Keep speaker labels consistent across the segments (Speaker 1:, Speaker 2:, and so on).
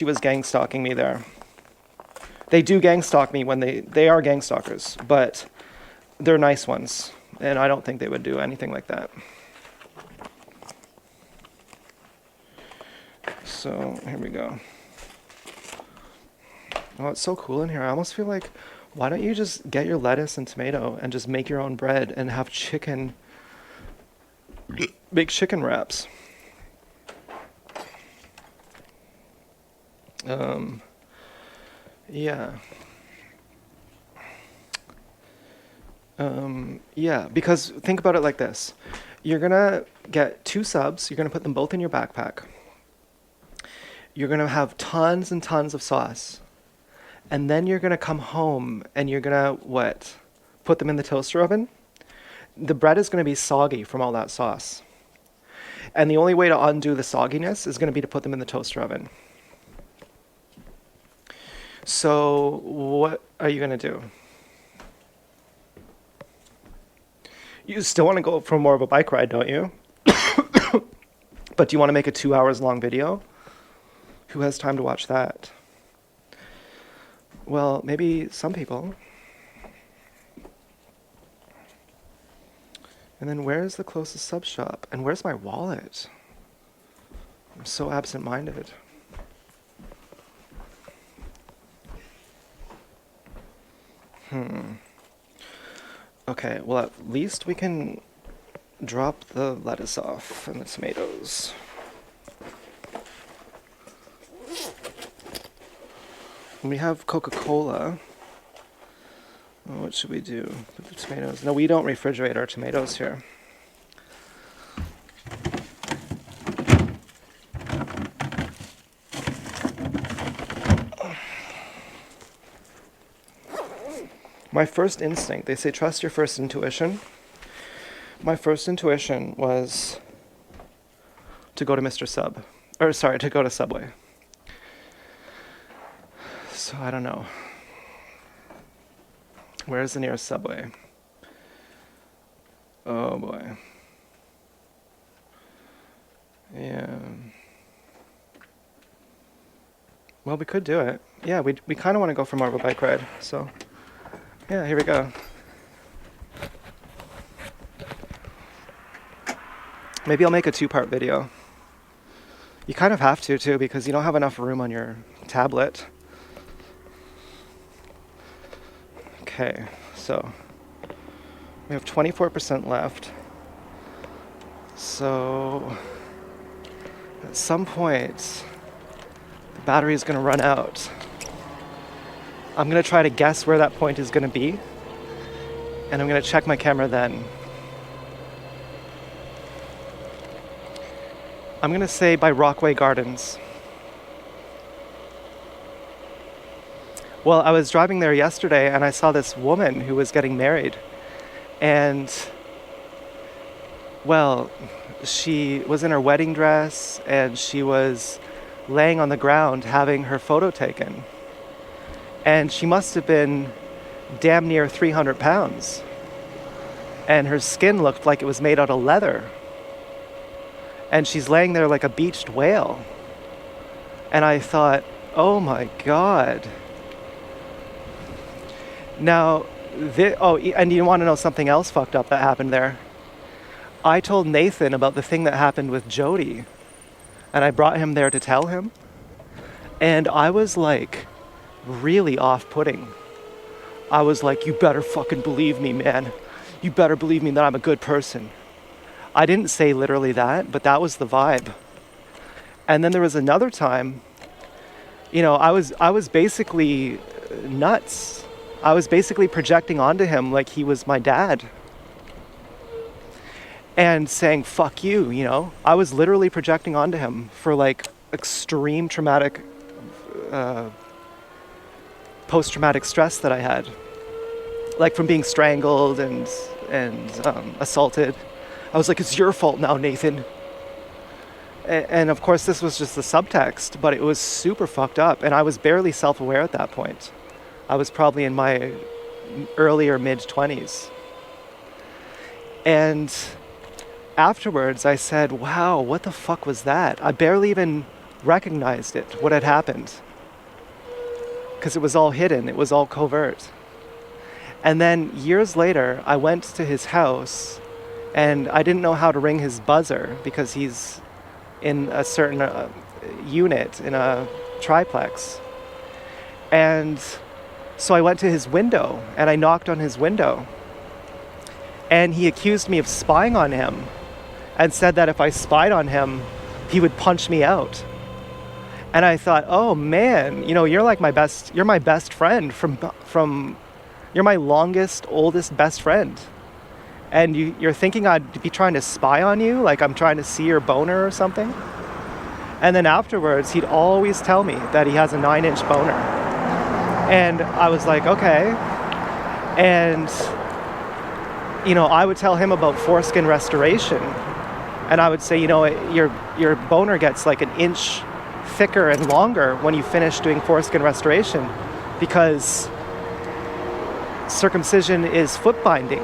Speaker 1: She was gang stalking me there. They do gang stalk me when they are gang stalkers, but they're nice ones, and I don't think they would do anything like that. So here we go. Oh, it's so cool in here. I almost feel like, why don't you just get your lettuce and tomato and just make your own bread and have chicken, make chicken wraps. Yeah. Yeah, because think about it like this. You're gonna get 2 subs, you're gonna put them both in your backpack. You're gonna have tons and tons of sauce. And then you're gonna come home and you're gonna, what? Put them in the toaster oven? The bread is gonna be soggy from all that sauce. And the only way to undo the sogginess is gonna be to put them in the toaster oven. So what are you gonna do? You still want to go for more of a bike ride, don't you? But do you want to make a 2 hours long video? Who has time to watch that? Well, maybe some people. And then where's the closest sub shop? And where's my wallet? I'm so absent-minded. Okay, well, at least we can drop the lettuce off and the tomatoes. We have Coca-Cola. Oh, what should we do with the tomatoes? No, we don't refrigerate our tomatoes here. My first instinct, they say trust your first intuition. My first intuition was to go to Mr. Sub. Or sorry, to go to Subway. So I don't know. Where's the nearest Subway? Oh boy. Yeah. Well, we could do it. Yeah, we kind of want to go for more of a bike ride, so... Yeah, here we go. Maybe I'll make a 2-part video. You kind of have to, too, because you don't have enough room on your tablet. Okay, so we have 24% left. So at some point, the battery is going to run out. I'm going to try to guess where that point is going to be, and I'm going to check my camera then. I'm going to say by Rockway Gardens. Well, I was driving there yesterday and I saw this woman who was getting married, and well, she was in her wedding dress and she was laying on the ground having her photo taken. And she must have been damn near 300 pounds. And her skin looked like it was made out of leather. And she's laying there like a beached whale. And I thought, oh my God. Now, and you want to know something else fucked up that happened there? I told Nathan about the thing that happened with Jody. And I brought him there to tell him. And I was like... really off-putting. I was like, you better fucking believe me, man. You better believe me that I'm a good person. I didn't say literally that, but that was the vibe. And then there was another time, you know, I was basically nuts. I was basically projecting onto him like he was my dad. And saying, fuck you, you know. I was literally projecting onto him for like extreme traumatic post-traumatic stress that I had, like from being strangled and assaulted. I was like, it's your fault now, Nathan. And of course this was just the subtext, but it was super fucked up, and I was barely self-aware at that point. I was probably in my early or mid-20s. And afterwards I said, wow, what the fuck was that? I barely even recognized it, what had happened. Because it was all hidden, it was all covert. And then years later, I went to his house and I didn't know how to ring his buzzer because he's in a certain unit in a triplex. And so I went to his window and I knocked on his window. And he accused me of spying on him and said that if I spied on him, he would punch me out. And I thought, oh man, you're like you're my best friend you're my longest, oldest best friend. And you're thinking I'd be trying to spy on you, like I'm trying to see your boner or something? And then afterwards, he'd always tell me that he has a 9-inch boner. And I was like, okay. And I would tell him about foreskin restoration. And I would say, your boner gets like an inch thicker and longer when you finish doing foreskin restoration because circumcision is foot binding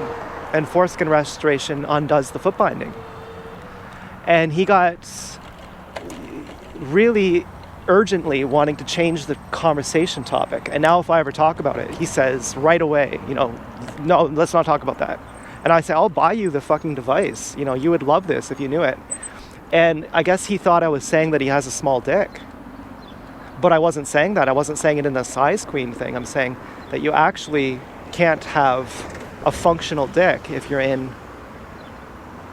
Speaker 1: and foreskin restoration undoes the foot binding. And he got really urgently wanting to change the conversation topic. And now if I ever talk about it, he says right away, no, let's not talk about that. And I say, I'll buy you the fucking device. You would love this if you knew it. And I guess he thought I was saying that he has a small dick. But I wasn't saying that. I wasn't saying it in the size queen thing. I'm saying that you actually can't have a functional dick if you're in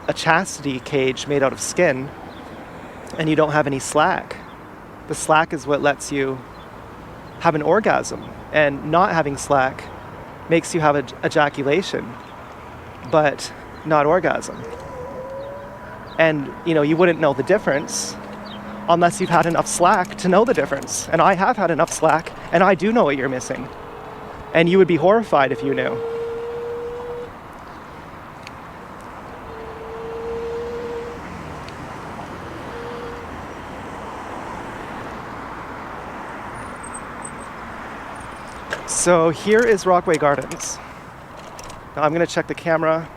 Speaker 1: a chastity cage made out of skin and you don't have any slack. The slack is what lets you have an orgasm. And not having slack makes you have ejaculation, but not orgasm. And, you wouldn't know the difference unless you've had enough slack to know the difference. And I have had enough slack, and I do know what you're missing. And you would be horrified if you knew. So here is Rockaway Gardens. Now I'm going to check the camera.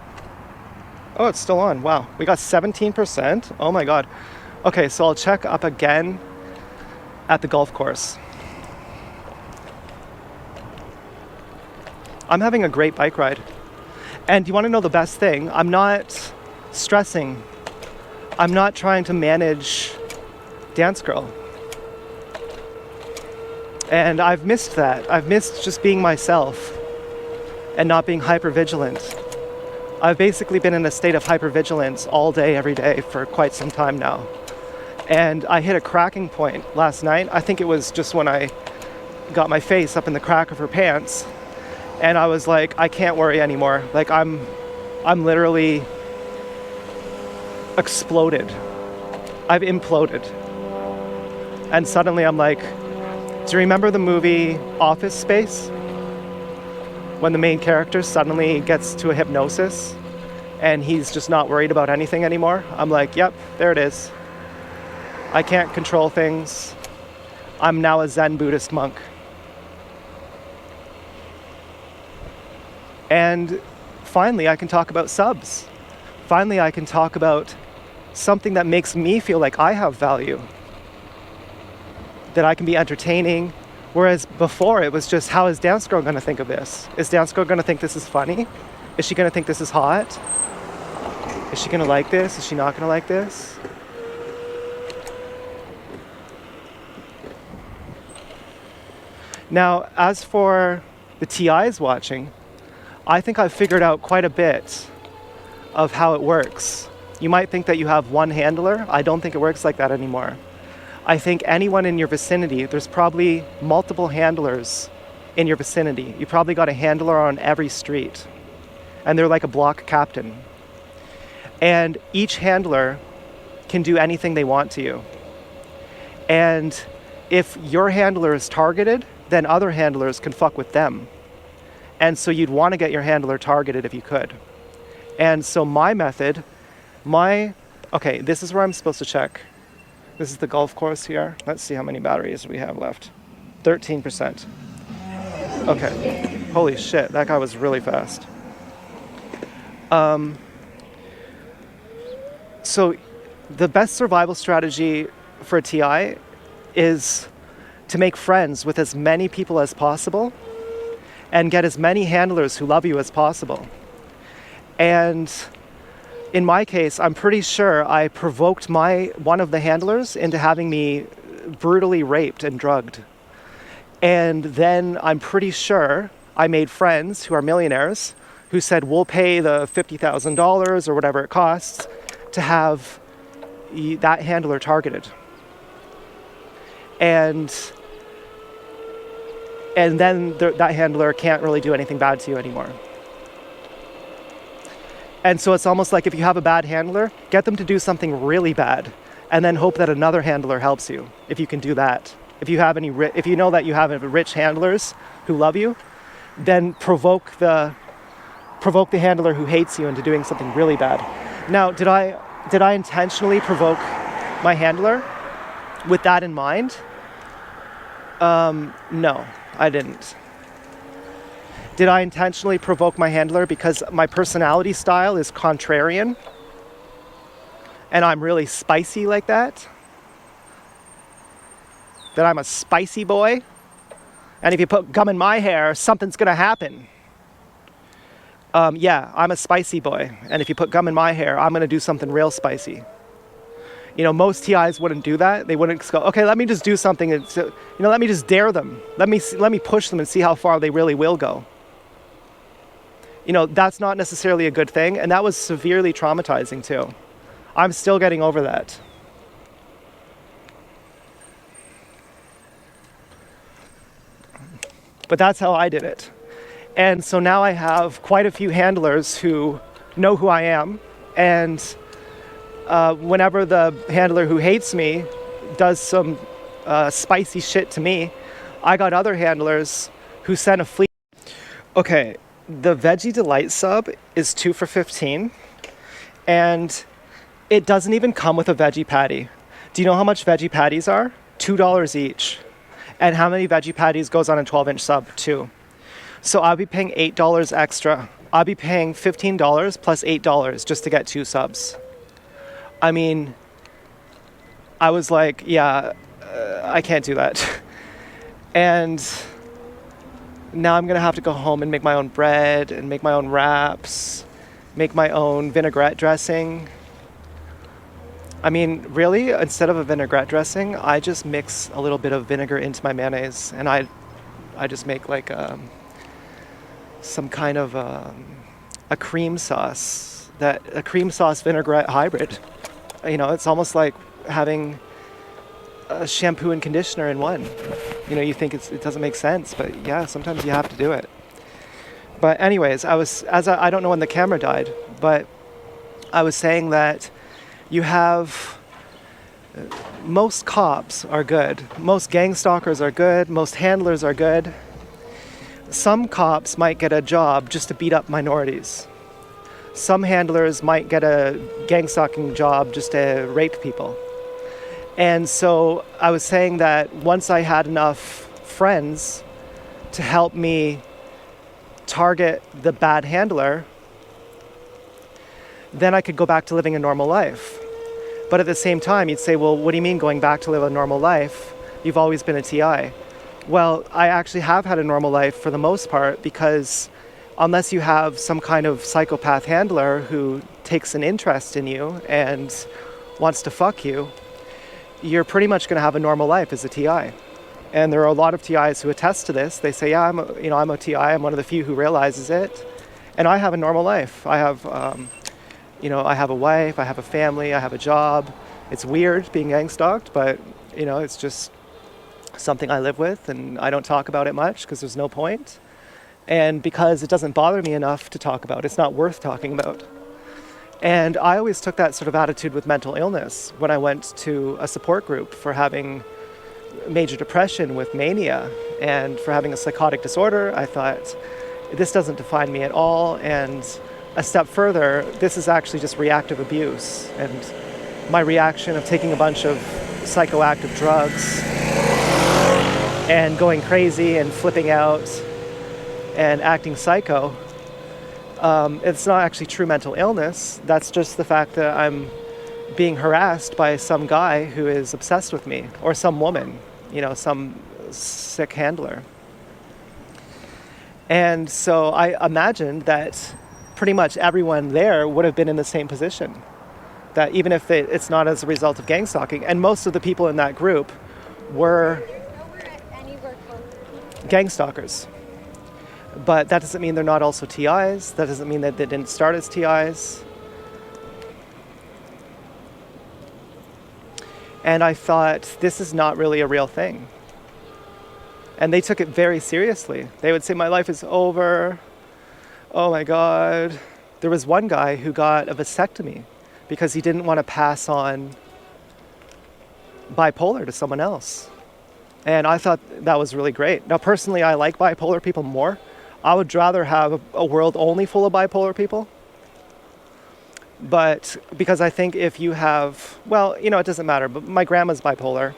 Speaker 1: Oh, it's still on. Wow. We got 17%. Oh my God. Okay, so I'll check up again at the golf course. I'm having a great bike ride. And do you want to know the best thing? I'm not stressing. I'm not trying to manage Dance Girl. And I've missed that. I've missed just being myself and not being hypervigilant. I've basically been in a state of hypervigilance all day, every day for quite some time now. And I hit a cracking point last night. I think it was just when I got my face up in the crack of her pants. And I was like, I can't worry anymore. Like I'm literally exploded. I've imploded. And suddenly I'm like, do you remember the movie Office Space? When the main character suddenly gets to a hypnosis and he's just not worried about anything anymore? I'm like, yep, there it is. I can't control things. I'm now a Zen Buddhist monk. And finally, I can talk about subs. Finally, I can talk about something that makes me feel like I have value. That I can be entertaining. Whereas before, it was just, how is Dance Girl going to think of this? Is Dance Girl going to think this is funny? Is she going to think this is hot? Is she going to like this? Is she not going to like this? Now, as for the TIs watching, I think I've figured out quite a bit of how it works. You might think that you have one handler. I don't think it works like that anymore. I think anyone in your vicinity, there's probably multiple handlers in your vicinity. You probably got a handler on every street. And they're like a block captain. And each handler can do anything they want to you. And if your handler is targeted, then other handlers can fuck with them. And so you'd want to get your handler targeted if you could. And so my method, okay, this is where I'm supposed to check. This is the golf course here. Let's see how many batteries we have left. 13%. Okay. Holy shit, that guy was really fast. So the best survival strategy for a TI is to make friends with as many people as possible and get as many handlers who love you as possible. And in my case, I'm pretty sure I provoked one of the handlers into having me brutally raped and drugged. And then I'm pretty sure I made friends who are millionaires who said, we'll pay the $50,000 or whatever it costs to have that handler targeted. And then that handler can't really do anything bad to you anymore. And so it's almost like if you have a bad handler, get them to do something really bad and then hope that another handler helps you, if you can do that. If you know that you have rich handlers who love you, then provoke the handler who hates you into doing something really bad. Now, did I intentionally provoke my handler with that in mind? No, I didn't. Did I intentionally provoke my handler because my personality style is contrarian and I'm really spicy like that? That I'm a spicy boy? And if you put gum in my hair, something's gonna happen. Yeah, I'm a spicy boy. And if you put gum in my hair, I'm gonna do something real spicy. You know, most TIs wouldn't do that. They wouldn't go, okay, let me just do something. Let me just dare them. Let me push them and see how far they really will go. You know, that's not necessarily a good thing. And that was severely traumatizing too. I'm still getting over that. But that's how I did it. And so now I have quite a few handlers who know who I am. And whenever the handler who hates me does some spicy shit to me, I got other handlers who sent a fleet. Okay, the Veggie Delight sub is 2 for $15. And it doesn't even come with a veggie patty. Do you know how much veggie patties are? $2 each. And how many veggie patties goes on a 12-inch sub? 2. So I'll be paying $8 extra. I'll be paying $15 plus $8 just to get 2 subs. I mean, I was like, yeah, I can't do that. And now I'm gonna have to go home and make my own bread and make my own wraps, make my own vinaigrette dressing. I mean, really, instead of a vinaigrette dressing, I just mix a little bit of vinegar into my mayonnaise, and I just make like some kind of a cream sauce vinaigrette hybrid. You know, it's almost like having a shampoo and conditioner in one. You know, you think it doesn't make sense, but yeah, sometimes you have to do it. But anyways, I don't know when the camera died, but I was saying that you have, most cops are good, most gang stalkers are good, most handlers are good. Some cops might get a job just to beat up minorities. Some handlers might get a gang stalking job just to rape people. And so I was saying that once I had enough friends to help me target the bad handler, then I could go back to living a normal life. But at the same time, you'd say, well, what do you mean going back to live a normal life? You've always been a TI. Well, I actually have had a normal life for the most part, because unless you have some kind of psychopath handler who takes an interest in you and wants to fuck you, you're pretty much going to have a normal life as a TI. And there are a lot of TIs who attest to this. They say, yeah, I'm a TI. I'm one of the few who realizes it. And I have a normal life. I have, I have a wife, I have a family, I have a job. It's weird being gang stalked, but, it's just something I live with, and I don't talk about it much because there's no point. And because it doesn't bother me enough to talk about, it's not worth talking about. And I always took that sort of attitude with mental illness when I went to a support group for having major depression with mania and for having a psychotic disorder. I thought, this doesn't define me at all. And a step further, this is actually just reactive abuse. And my reaction of taking a bunch of psychoactive drugs and going crazy and flipping out and acting psycho, it's not actually true mental illness. That's just the fact that I'm being harassed by some guy who is obsessed with me, or some woman, some sick handler. And so I imagined that pretty much everyone there would have been in the same position. That even if it's not as a result of gang stalking, and most of the people in that group were gang stalkers. But that doesn't mean they're not also TIs. That doesn't mean that they didn't start as TIs. And I thought, this is not really a real thing. And they took it very seriously. They would say, my life is over. Oh my God. There was one guy who got a vasectomy because he didn't want to pass on bipolar to someone else. And I thought that was really great. Now, personally, I like bipolar people more. I would rather have a world only full of bipolar people. But because I think if you have, it doesn't matter, but my grandma's bipolar.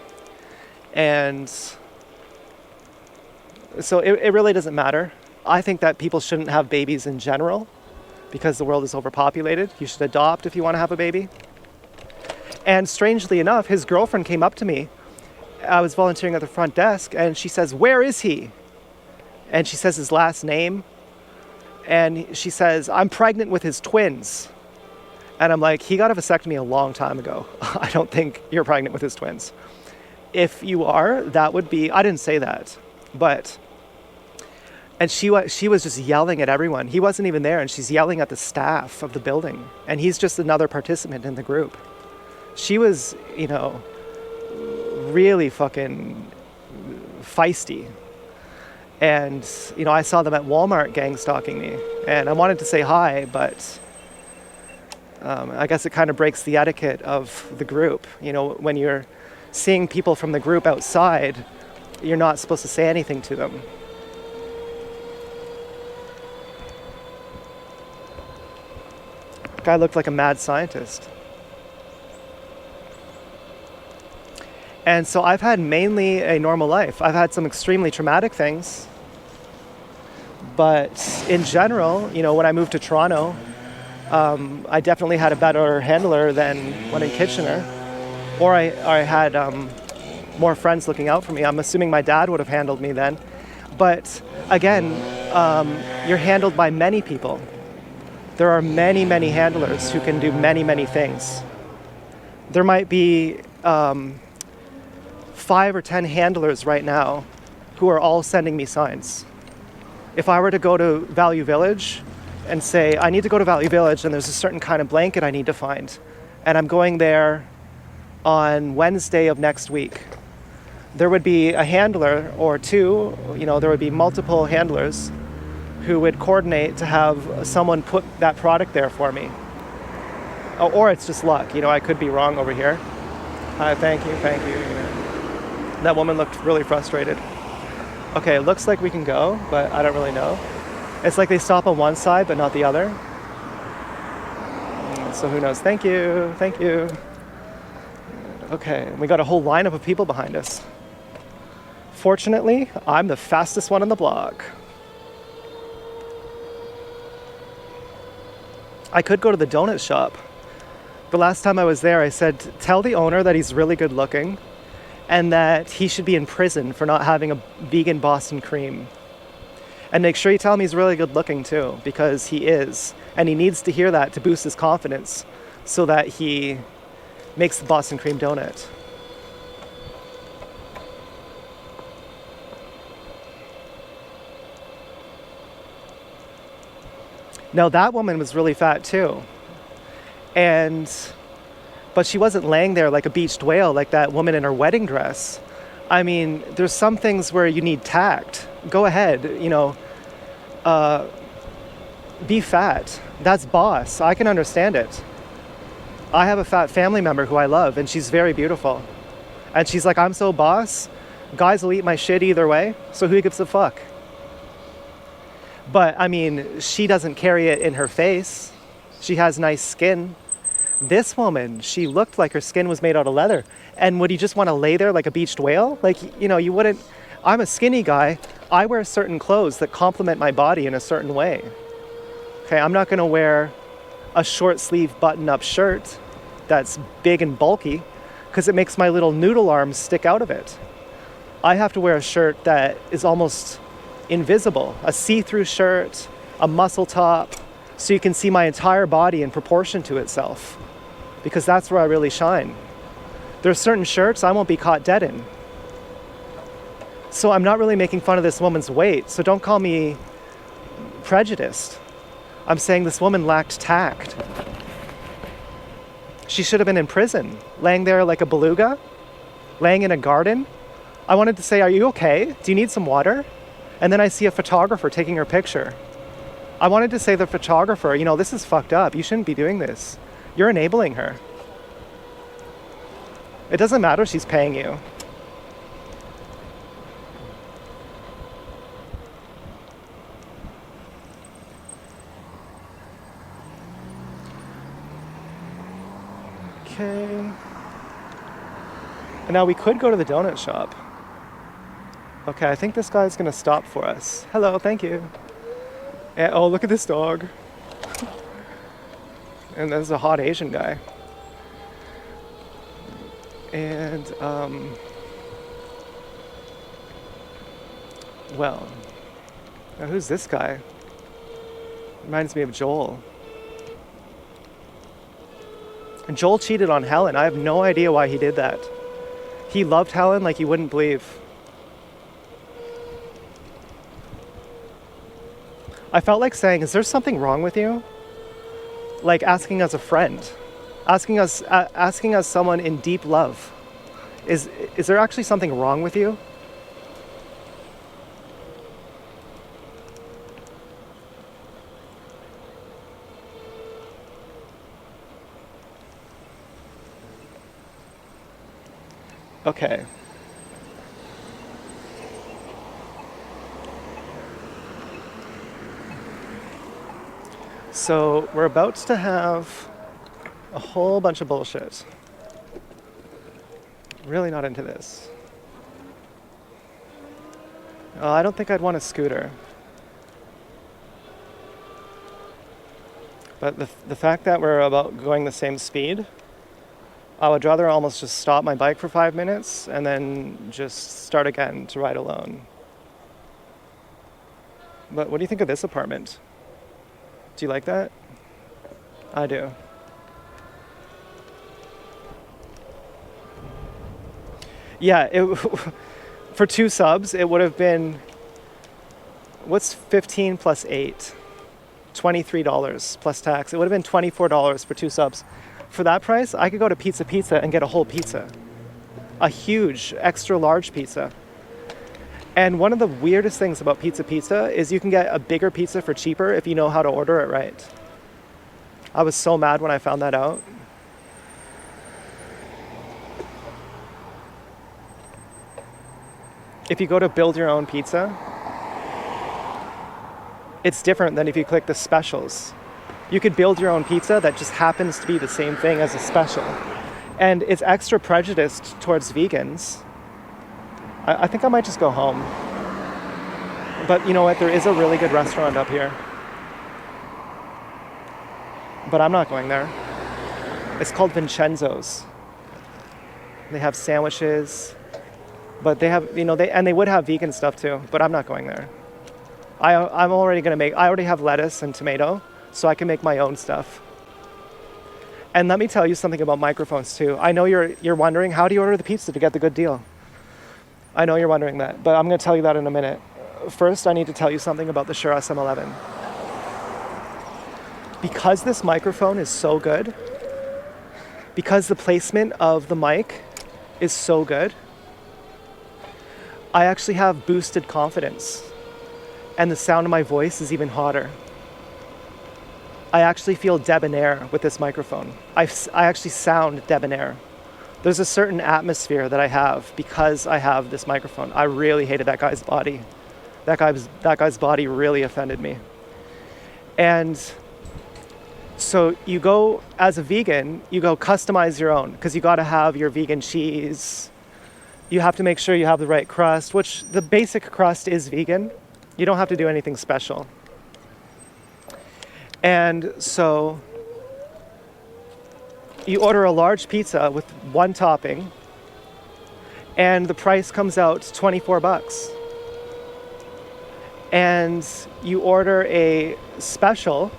Speaker 1: And so it really doesn't matter. I think that people shouldn't have babies in general because the world is overpopulated. You should adopt if you want to have a baby. And strangely enough, his girlfriend came up to me. I was volunteering at the front desk, and she says, "Where is he?" And she says his last name. And she says, "I'm pregnant with his twins." And I'm like, he got a vasectomy a long time ago. I don't think you're pregnant with his twins. If you are, that would be, I didn't say that, but, and she was just yelling at everyone. He wasn't even there, and she's yelling at the staff of the building. And he's just another participant in the group. She was, really fucking feisty. And, I saw them at Walmart gang stalking me. And I wanted to say hi, but I guess it kind of breaks the etiquette of the group. When you're seeing people from the group outside, you're not supposed to say anything to them. Guy looked like a mad scientist. And so I've had mainly a normal life. I've had some extremely traumatic things. But in general, when I moved to Toronto, I definitely had a better handler than when in Kitchener. Or I had more friends looking out for me. I'm assuming my dad would have handled me then. But again, you're handled by many people. There are many, many handlers who can do many, many things. There might be 5 or 10 handlers right now who are all sending me signs. If I were to go to Value Village and say, I need to go to Value Village and there's a certain kind of blanket I need to find, and I'm going there on Wednesday of next week, there would be a handler or two, there would be multiple handlers who would coordinate to have someone put that product there for me. Or it's just luck, I could be wrong over here. Thank you. That woman looked really frustrated. Okay, it looks like we can go, but I don't really know. It's like they stop on one side, but not the other. So who knows? Thank you. Okay, we got a whole lineup of people behind us. Fortunately, I'm the fastest one on the block. I could go to the donut shop. The last time I was there, I said, tell the owner that he's really good looking and that he should be in prison for not having a vegan Boston cream. And make sure you tell him he's really good looking too, because he is. And he needs to hear that to boost his confidence so that he makes the Boston cream donut. Now that woman was really fat too. But she wasn't laying there like a beached whale like that woman in her wedding dress. I mean, there's some things where you need tact. Go ahead, be fat. That's boss. I can understand it. I have a fat family member who I love, and she's very beautiful. And she's like, I'm so boss, guys will eat my shit either way, so who gives a fuck? But, I mean, she doesn't carry it in her face. She has nice skin. This woman, she looked like her skin was made out of leather. And would you just want to lay there like a beached whale? Like, you wouldn't. I'm a skinny guy. I wear certain clothes that complement my body in a certain way. Okay, I'm not going to wear a short sleeve button-up shirt that's big and bulky because it makes my little noodle arms stick out of it. I have to wear a shirt that is almost invisible, a see-through shirt, a muscle top, so you can see my entire body in proportion to itself, because that's where I really shine. There are certain shirts I won't be caught dead in. So I'm not really making fun of this woman's weight, so don't call me prejudiced. I'm saying this woman lacked tact. She should have been in prison, laying there like a beluga, laying in a garden. I wanted to say, are you okay? Do you need some water? And then I see a photographer taking her picture. I wanted to say to the photographer, you know, this is fucked up. You shouldn't be doing this. You're enabling her. It doesn't matter if she's paying you. Okay. And now we could go to the donut shop. Okay, I think this guy's gonna stop for us. Hello, thank you. And, oh, look at this dog. And there's a hot Asian guy. And, well, now who's this guy? Reminds me of Joel. And Joel cheated on Helen. I have no idea why he did that. He loved Helen like you wouldn't believe. I felt like saying, is there something wrong with you? Like asking as a friend, asking us someone in deep love. Is there actually something wrong with you? Okay. So we're about to have a whole bunch of bullshit. Really not into this. I don't think I'd want a scooter. But the fact that we're about going the same speed, I would rather almost just stop my bike for 5 minutes and then just start again to ride alone. But what do you think of this apartment? Do you like that? I do. Yeah, for 2 subs, it would have been, what's 15 plus 8? $23 plus tax. It would have been $24 for 2 subs. For that price, I could go to Pizza and get a whole pizza. A huge, extra large pizza. And one of the weirdest things about Pizza is you can get a bigger pizza for cheaper if you know how to order it right. I was so mad when I found that out. If you go to build your own pizza, it's different than if you click the specials. You could build your own pizza that just happens to be the same thing as a special. And it's extra prejudiced towards vegans. I think I might just go home. But you know what? There is a really good restaurant up here. But I'm not going there. It's called Vincenzo's. They have sandwiches. But they have, they would have vegan stuff too. But I'm not going there. I already have lettuce and tomato, so I can make my own stuff. And let me tell you something about microphones too. I know you're wondering, how do you order the pizza to get the good deal? I know you're wondering that, but I'm going to tell you that in a minute. First, I need to tell you something about the Shure SM11. Because this microphone is so good, because the placement of the mic is so good, I actually have boosted confidence. And the sound of my voice is even hotter. I actually feel debonair with this microphone. I actually sound debonair. There's a certain atmosphere that I have because I have this microphone. I really hated that guy's body. That guy's body really offended me. And so you go, as a vegan, you go customize your own, because you got to have your vegan cheese. You have to make sure you have the right crust, which the basic crust is vegan. You don't have to do anything special. And so, You order a large pizza with one topping, and the price comes out $24. And you order a special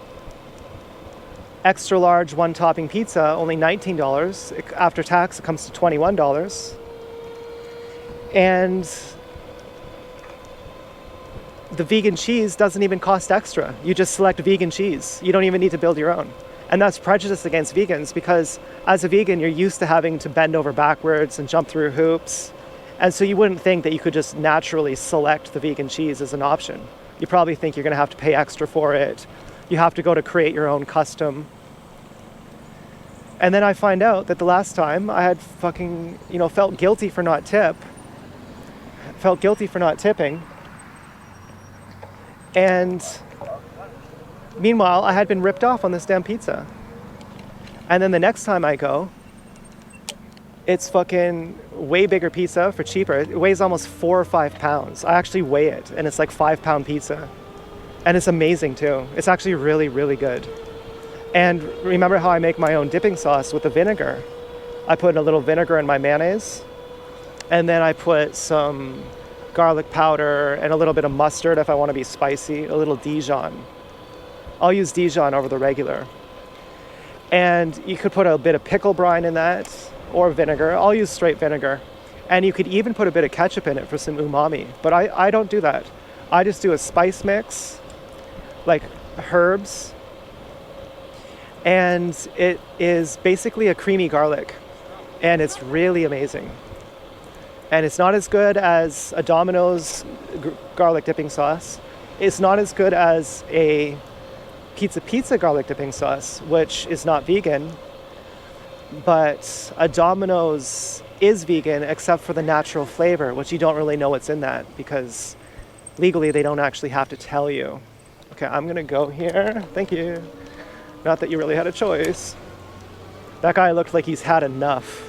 Speaker 1: extra large one topping pizza, only $19. After tax, it comes to $21. And the vegan cheese doesn't even cost extra. You just select vegan cheese. You don't even need to build your own. And that's prejudice against vegans, because as a vegan, you're used to having to bend over backwards and jump through hoops. And so you wouldn't think that you could just naturally select the vegan cheese as an option. You probably think you're going to have to pay extra for it. You have to go to create your own custom. And then I find out that the last time I had fucking, felt guilty for not tipping. And meanwhile, I had been ripped off on this damn pizza. And then the next time I go, it's fucking way bigger pizza for cheaper. It weighs almost 4 or 5 pounds. I actually weigh it, and it's like 5-pound pizza. And it's amazing too. It's actually really, really good. And remember how I make my own dipping sauce with the vinegar? I put a little vinegar in my mayonnaise, and then I put some garlic powder and a little bit of mustard if I want to be spicy, a little Dijon. I'll use Dijon over the regular. And you could put a bit of pickle brine in that, or vinegar. I'll use straight vinegar. And you could even put a bit of ketchup in it for some umami. But I don't do that. I just do a spice mix, like herbs. And it is basically a creamy garlic. And it's really amazing. And it's not as good as a Domino's garlic dipping sauce. It's not as good as a pizza garlic dipping sauce, which is not vegan. But a Domino's is vegan except for the natural flavor, which you don't really know what's in that because legally they don't actually have to tell you. Okay, I'm gonna go here. Thank you. Not that you really had a choice. That guy looked like he's had enough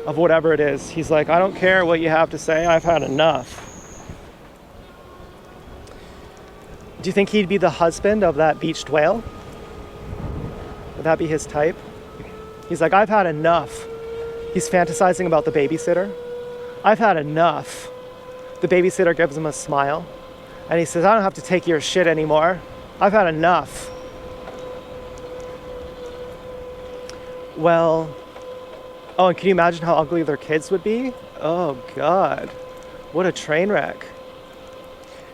Speaker 1: of whatever it is. He's like, I don't care what you have to say, I've had enough. Do you think he'd be the husband of that beached whale? Would that be his type? He's like, I've had enough. He's fantasizing about the babysitter. I've had enough. The babysitter gives him a smile. And he says, I don't have to take your shit anymore. I've had enough. Well, oh, and can you imagine how ugly their kids would be? Oh, God. What a train wreck.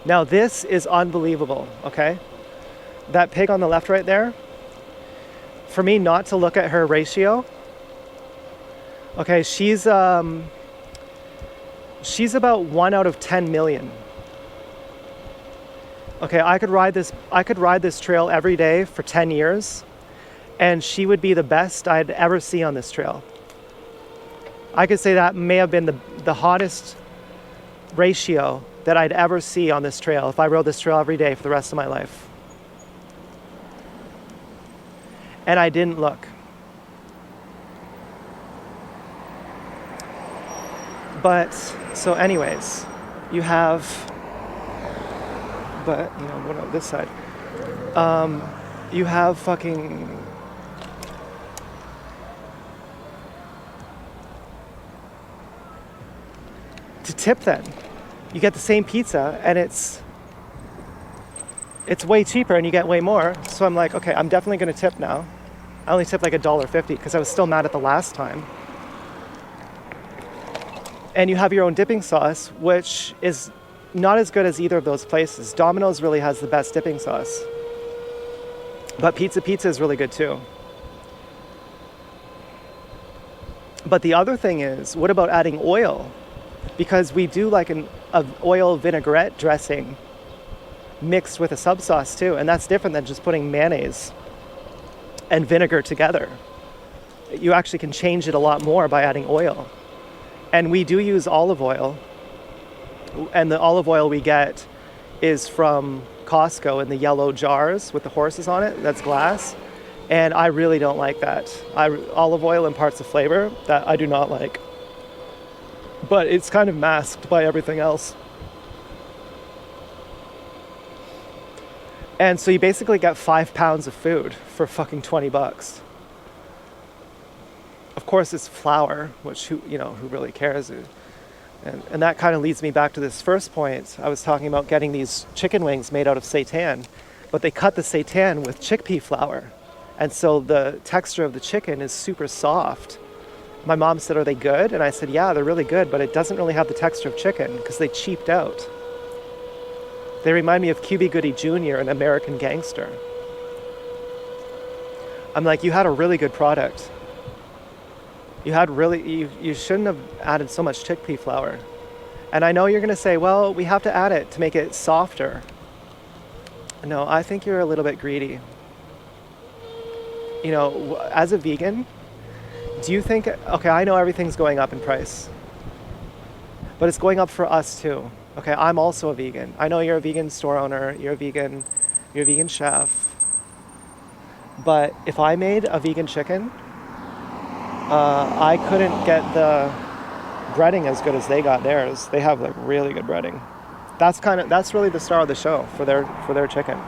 Speaker 1: Now, this is unbelievable, okay? That pig on the left right there, for me not to look at her ratio, okay, she's about 1 out of 10 million. Okay, I could ride this trail every day for 10 years, and she would be the best I'd ever see on this trail. I could say that may have been the hottest ratio that I'd ever see on this trail if I rode this trail every day for the rest of my life. And I didn't look. But, so anyways, you have, but, what on this side? You have fucking, to tip then. You get the same pizza and it's way cheaper and you get way more. So I'm like, okay, I'm definitely gonna tip now. I only tipped like $1.50 because I was still mad at the last time. And you have your own dipping sauce, which is not as good as either of those places. Domino's really has the best dipping sauce. But Pizza is really good too. But the other thing is, what about adding oil? Because we do like an oil vinaigrette dressing mixed with a sub sauce too, and that's different than just putting mayonnaise and vinegar together. You actually can change it a lot more by adding oil. And we do use olive oil, and the olive oil we get is from Costco in the yellow jars with the horses on it. That's glass, and I really don't like that. Olive oil imparts a flavor that I do not like. But it's kind of masked by everything else. And so you basically get 5 pounds of food for fucking $20. Of course, it's flour, which who really cares? And that kind of leads me back to this first point. I was talking about getting these chicken wings made out of seitan, but they cut the seitan with chickpea flour. And so the texture of the chicken is super soft. My mom said, "Are they good?" And I said, "Yeah, they're really good, but it doesn't really have the texture of chicken because they cheaped out." They remind me of QB Goody Jr., an American Gangster. I'm like, you had a really good product. You shouldn't have added so much chickpea flour. And I know you're going to say, well, we have to add it to make it softer. No, I think you're a little bit greedy. As a vegan, do you think, okay, I know everything's going up in price, but it's going up for us too. Okay, I'm also a vegan. I know you're a vegan store owner, you're a vegan chef. But if I made a vegan chicken, I couldn't get the breading as good as they got theirs. They have like really good breading. That's really the star of the show for their chicken.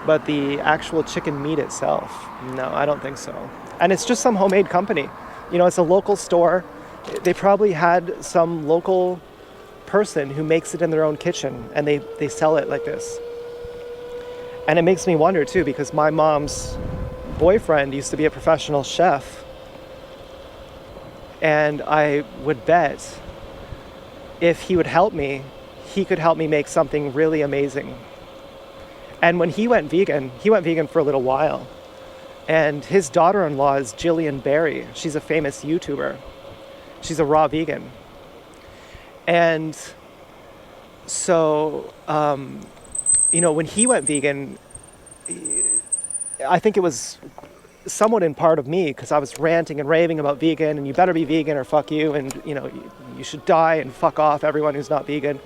Speaker 1: But the actual chicken meat itself, no, I don't think so. And it's just some homemade company. It's a local store. They probably had some local person who makes it in their own kitchen, and they sell it like this. And it makes me wonder too, because my mom's boyfriend used to be a professional chef, and I would bet if he would help me, he could help me make something really amazing. And when he went vegan for a little while, and his daughter-in-law is Jillian Berry. She's a famous YouTuber. She's a raw vegan. And so, when he went vegan, I think it was somewhat in part of me, because I was ranting and raving about vegan, and you better be vegan or fuck you, and you should die and fuck off everyone who's not vegan.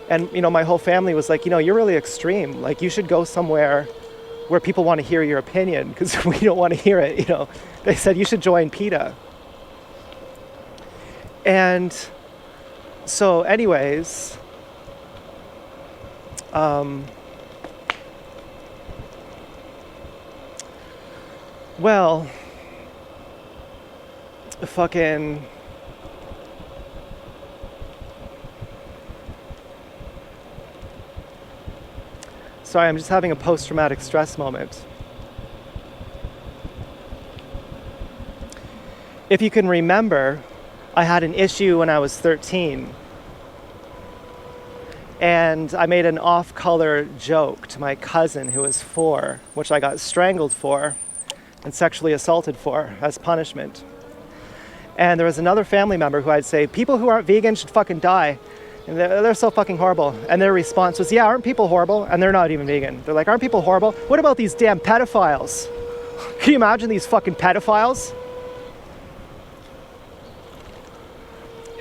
Speaker 1: And my whole family was like, you're really extreme. Like, you should go somewhere where people want to hear your opinion, because we don't want to hear it. They said you should join PETA. And so anyways, well, fucking, sorry, I'm just having a post-traumatic stress moment. If you can remember, I had an issue when I was 13. And I made an off-color joke to my cousin who was 4, which I got strangled for and sexually assaulted for as punishment. And there was another family member who I'd say, people who aren't vegan should fucking die. And they're so fucking horrible. And their response was, yeah, aren't people horrible? And they're not even vegan. They're like, aren't people horrible? What about these damn pedophiles? Can you imagine these fucking pedophiles?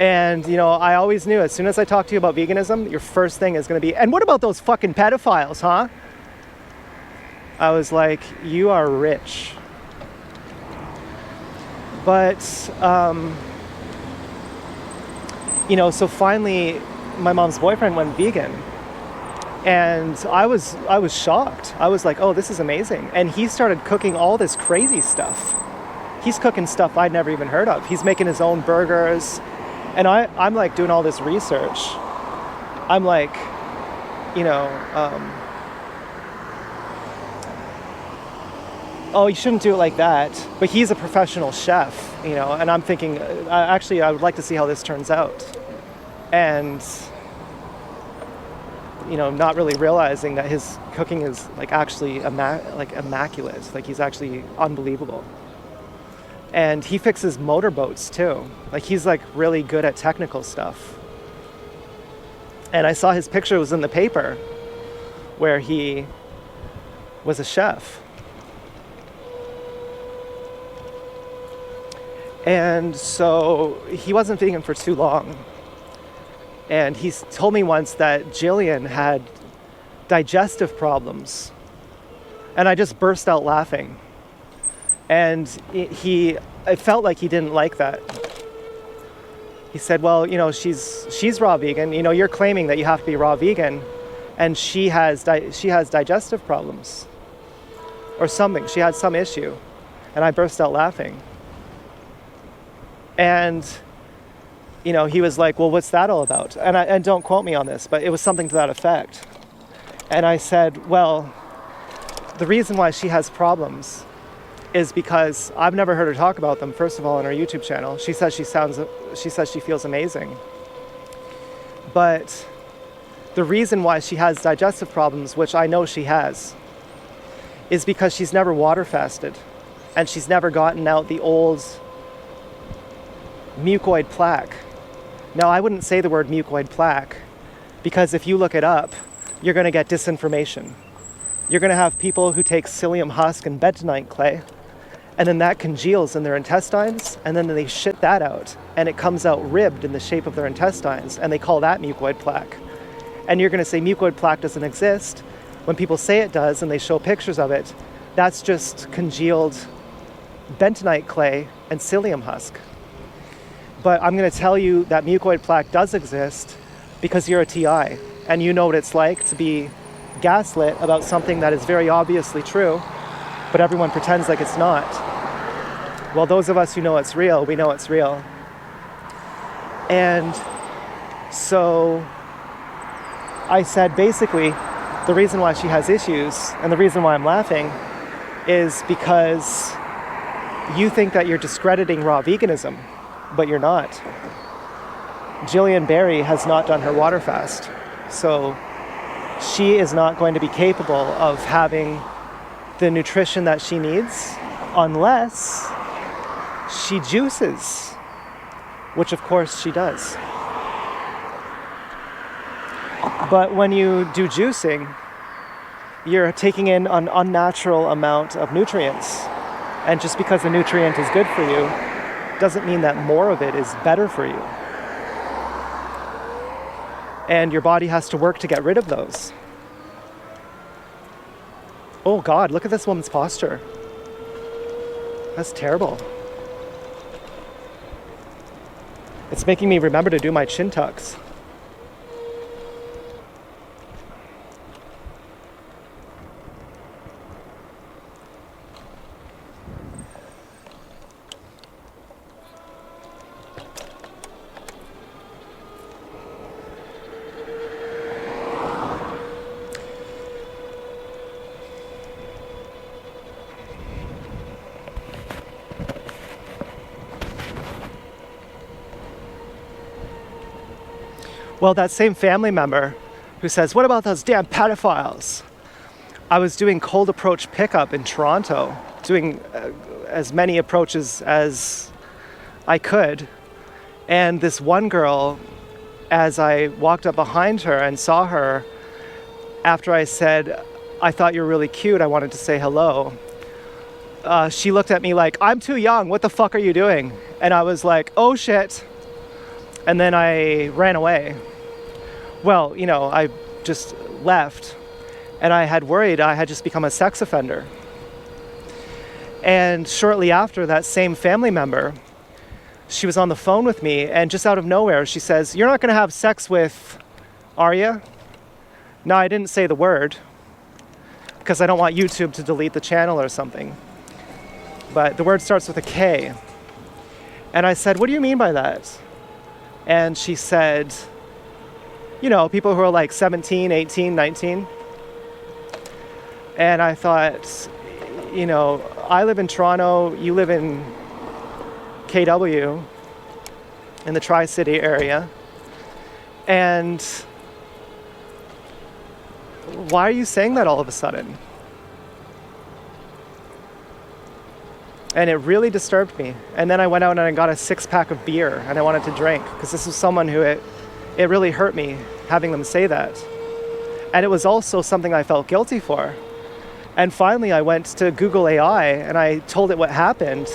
Speaker 1: And, I always knew as soon as I talked to you about veganism, your first thing is going to be, and what about those fucking pedophiles, huh? I was like, you are rich. But, so finally, my mom's boyfriend went vegan. And I was shocked. I was like, oh, this is amazing. And he started cooking all this crazy stuff. He's cooking stuff I'd never even heard of. He's making his own burgers. And I'm like doing all this research. I'm like, oh, you shouldn't do it like that. But he's a professional chef, and I'm thinking, actually, I would like to see how this turns out. And, not really realizing that his cooking is like actually immaculate. Like, he's actually unbelievable. And he fixes motorboats too. Like, he's like really good at technical stuff. And I saw his picture was in the paper where he was a chef. And so he wasn't vegan for too long. And he told me once that Jillian had digestive problems. And I just burst out laughing. And it felt like he didn't like that. He said, well, she's raw vegan. You're claiming that you have to be raw vegan, and she has digestive problems or something. She had some issue. And I burst out laughing. And, he was like, well, what's that all about? And don't quote me on this, but it was something to that effect. And I said, well, the reason why she has problems is because I've never heard her talk about them, first of all, on her YouTube channel. She says she feels amazing. But the reason why she has digestive problems, which I know she has, is because she's never water fasted and she's never gotten out the old mucoid plaque. Now, I wouldn't say the word mucoid plaque because if you look it up, you're going to get disinformation. You're going to have people who take psyllium husk and bentonite clay, and then that congeals in their intestines, and then they shit that out, and it comes out ribbed in the shape of their intestines, and they call that mucoid plaque. And you're going to say mucoid plaque doesn't exist. When people say it does, and they show pictures of it, that's just congealed bentonite clay and psyllium husk. But I'm going to tell you that mucoid plaque does exist because you're a TI, and you know what it's like to be gaslit about something that is very obviously true, but everyone pretends like it's not. Well, those of us who know it's real, we know it's real. And so I said, basically, the reason why she has issues and the reason why I'm laughing is because you think that you're discrediting raw veganism, but you're not. Jillian Berry has not done her water fast, so she is not going to be capable of having the nutrition that she needs unless she juices, which of course she does. But when you do juicing, you're taking in an unnatural amount of nutrients. And just because a nutrient is good for you doesn't mean that more of it is better for you. And your body has to work to get rid of those. Oh God, look at this woman's posture. That's terrible. It's making me remember to do my chin tucks. Well, that same family member who says, what about those damn pedophiles? I was doing cold approach pickup in Toronto, doing as many approaches as I could. And this one girl, as I walked up behind her and saw her, after I said, I thought you were really cute, I wanted to say hello, she looked at me like, I'm too young, what the fuck are you doing? And I was like, oh shit. And then I ran away. Well, I just left, and I had worried I had just become a sex offender. And shortly after, that same family member, she was on the phone with me, and just out of nowhere, she says, you're not going to have sex with, are you? No, I didn't say the word, because I don't want YouTube to delete the channel or something. But the word starts with a K. And I said, what do you mean by that? And she said, people who are like 17, 18, 19. And I thought, I live in Toronto, you live in KW, in the Tri-City area. And why are you saying that all of a sudden? And it really disturbed me. And then I went out and I got a 6-pack of beer and I wanted to drink because this was someone who it really hurt me having them say that. And it was also something I felt guilty for. And finally I went to Google AI and I told it what happened.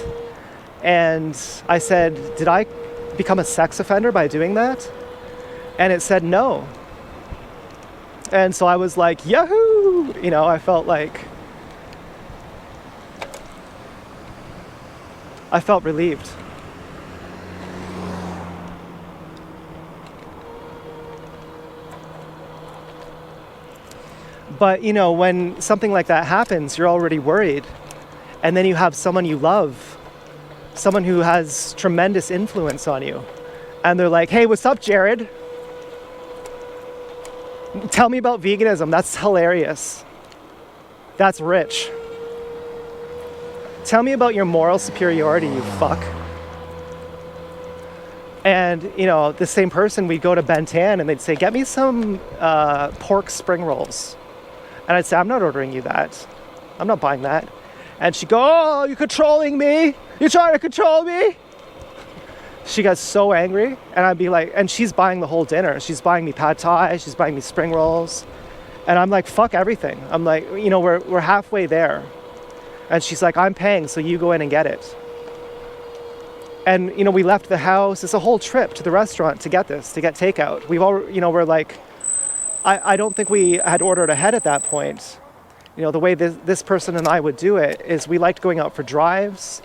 Speaker 1: And I said, did I become a sex offender by doing that? And it said no. And so I was like, yahoo! I felt relieved. But, when something like that happens, you're already worried. And then you have someone you love someone who has tremendous influence on you. And they're like, hey, what's up, Jared? Tell me about veganism. That's hilarious. That's rich. Tell me about your moral superiority, you fuck. And, you know, the same person, we'd go to Ben Tan and they'd say, get me some pork spring rolls. And I'd say, I'm not ordering you that. I'm not buying that. And she'd go, oh, you're controlling me? You're trying to control me? She got so angry. And I'd be like, and she's buying the whole dinner. She's buying me pad thai. She's buying me spring rolls. And I'm like, fuck everything. I'm like, you know, we're halfway there. And she's like, I'm paying, so you go in and get it. And, you know, we left the house. It's a whole trip to the restaurant to get this, to get takeout. We've all, you know, we're like, I don't think we had ordered ahead at that point. You know, the way this person and I would do it is we liked going out for drives.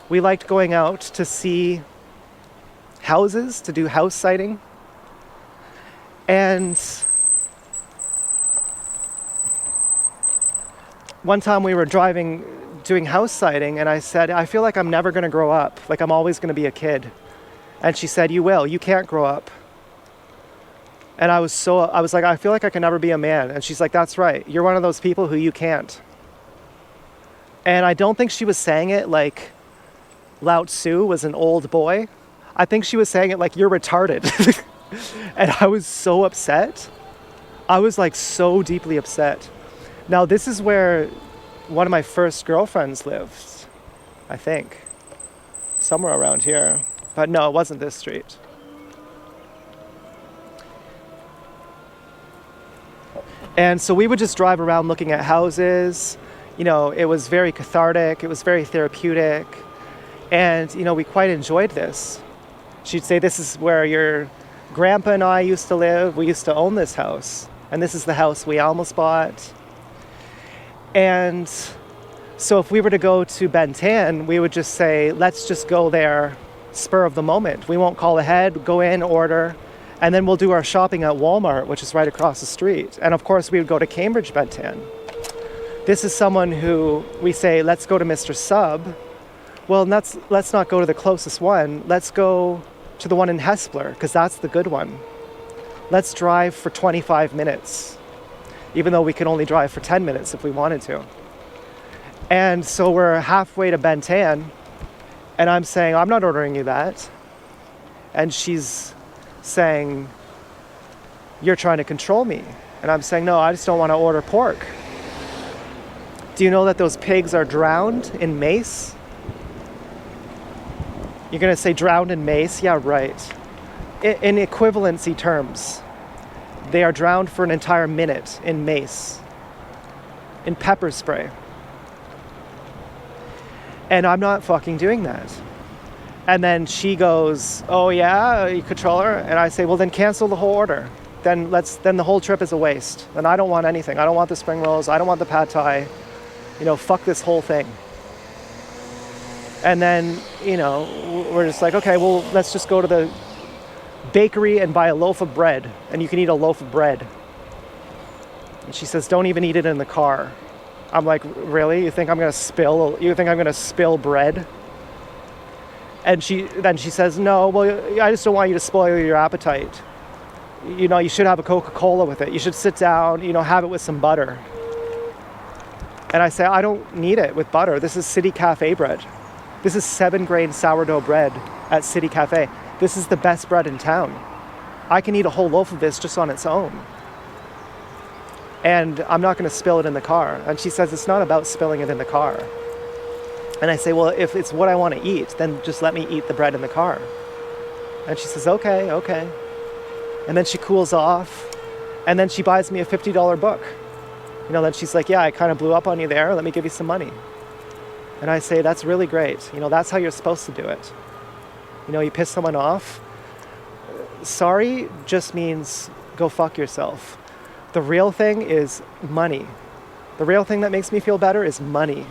Speaker 1: We liked going out to see houses, to do house sighting. And one time we were doing house sighting, and I said, I feel like I'm never going to grow up. Like I'm always going to be a kid. And she said, you will. You can't grow up. And I was like, I feel like I can never be a man. And she's like, that's right. You're one of those people who you can't. And I don't think she was saying it like Lao Tzu was an old boy. I think she was saying it like, you're retarded. And I was so upset. I was like so deeply upset. Now, this is where one of my first girlfriends lived, I think. Somewhere around here. But no, it wasn't this street. And so we would just drive around looking at houses. You know, it was very cathartic. It was very therapeutic. And, you know, we quite enjoyed this. She'd say, this is where your grandpa and I used to live. We used to own this house. And this is the house we almost bought. And so if we were to go to Ben Tan, we would just say, let's just go there spur of the moment. We won't call ahead, go in, order. And then we'll do our shopping at Walmart, which is right across the street. And of course, we would go to Cambridge Ben Tan. This is someone who we say, let's go to Mr. Sub. Well, let's not go to the closest one. Let's go to the one in Hespeler, because that's the good one. Let's drive for 25 minutes, even though we could only drive for 10 minutes if we wanted to. And so we're halfway to Ben Tan, and I'm saying, I'm not ordering you that. And she's saying, you're trying to control me. And I'm saying, no, I just don't want to order pork. Do you know that those pigs are drowned in mace? You're going to say drowned in mace? Yeah, right. In equivalency terms, they are drowned for an entire minute in mace, in pepper spray. And I'm not fucking doing that. And then she goes, oh yeah, you controller? And I say, well then cancel the whole order. Then the whole trip is a waste. And I don't want anything. I don't want the spring rolls. I don't want the pad thai. You know, fuck this whole thing. And then, you know, we're just like, okay, well, let's just go to the bakery and buy a loaf of bread. And you can eat a loaf of bread. And she says, don't even eat it in the car. I'm like, really? You think I'm going to spill bread? And then she says, no, well, I just don't want you to spoil your appetite. You know, you should have a Coca-Cola with it. You should sit down, you know, have it with some butter. And I say, I don't need it with butter. This is City Cafe bread. This is 7-grain sourdough bread at City Cafe. This is the best bread in town. I can eat a whole loaf of this just on its own. And I'm not going to spill it in the car. And she says, it's not about spilling it in the car. And I say, well, if it's what I want to eat, then just let me eat the bread in the car. And she says, okay. And then she cools off. And then she buys me a $50 book. You know, then she's like, yeah, I kind of blew up on you there. Let me give you some money. And I say, that's really great. You know, that's how you're supposed to do it. You know, you piss someone off. Sorry just means go fuck yourself. The real thing is money. The real thing that makes me feel better is money.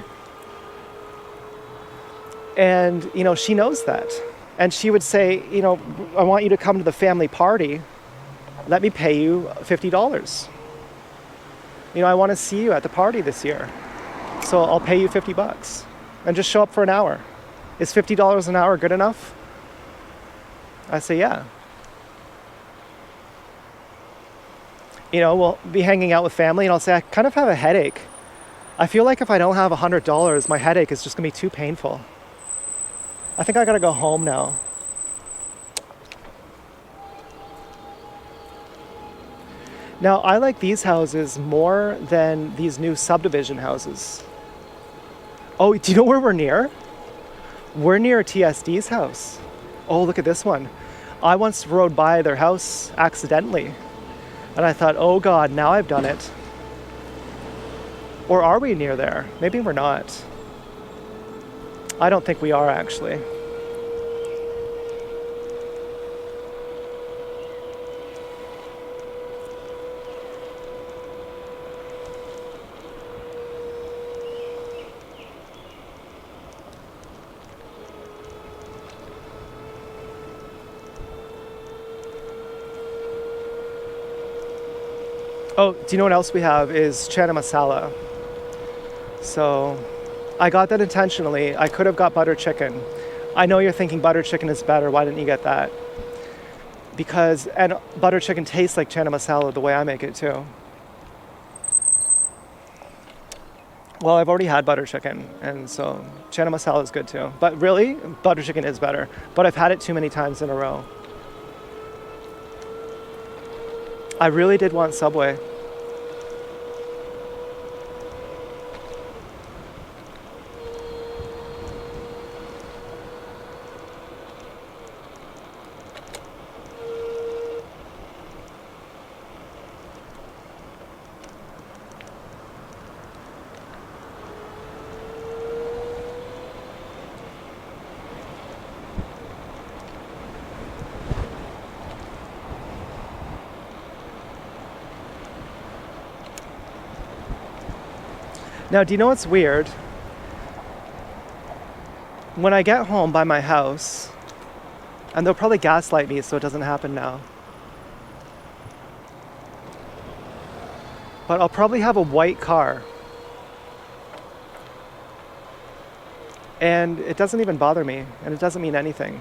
Speaker 1: And, you know, she knows that. And she would say, you know, I want you to come to the family party. Let me pay you $50. You know, I want to see you at the party this year. So I'll pay you $50 and just show up for an hour. Is $50 an hour good enough? I say, yeah. You know, we'll be hanging out with family and I'll say, I kind of have a headache. I feel like if I don't have $100, my headache is just gonna be too painful. I think I gotta go home now. Now, I like these houses more than these new subdivision houses. Oh, do you know where we're near? We're near TSD's house. Oh, look at this one. I once rode by their house accidentally. And I thought, oh God, now I've done it. Or are we near there? Maybe we're not. I don't think we are, actually. Oh, do you know what else we have is chana masala. So I got that intentionally. I could have got butter chicken. I know you're thinking butter chicken is better. Why didn't you get that? Because, and butter chicken tastes like chana masala the way I make it too. Well, I've already had butter chicken, and so chana masala is good too. But really, butter chicken is better. But I've had it too many times in a row. I really did want Subway. Now, do you know what's weird? When I get home by my house, and they'll probably gaslight me so it doesn't happen now, but I'll probably have a white car. And it doesn't even bother me, and it doesn't mean anything.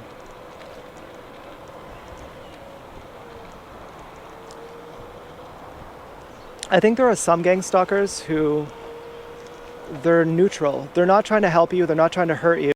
Speaker 1: I think there are some gang stalkers who they're neutral. They're not trying to help you, they're not trying to hurt you.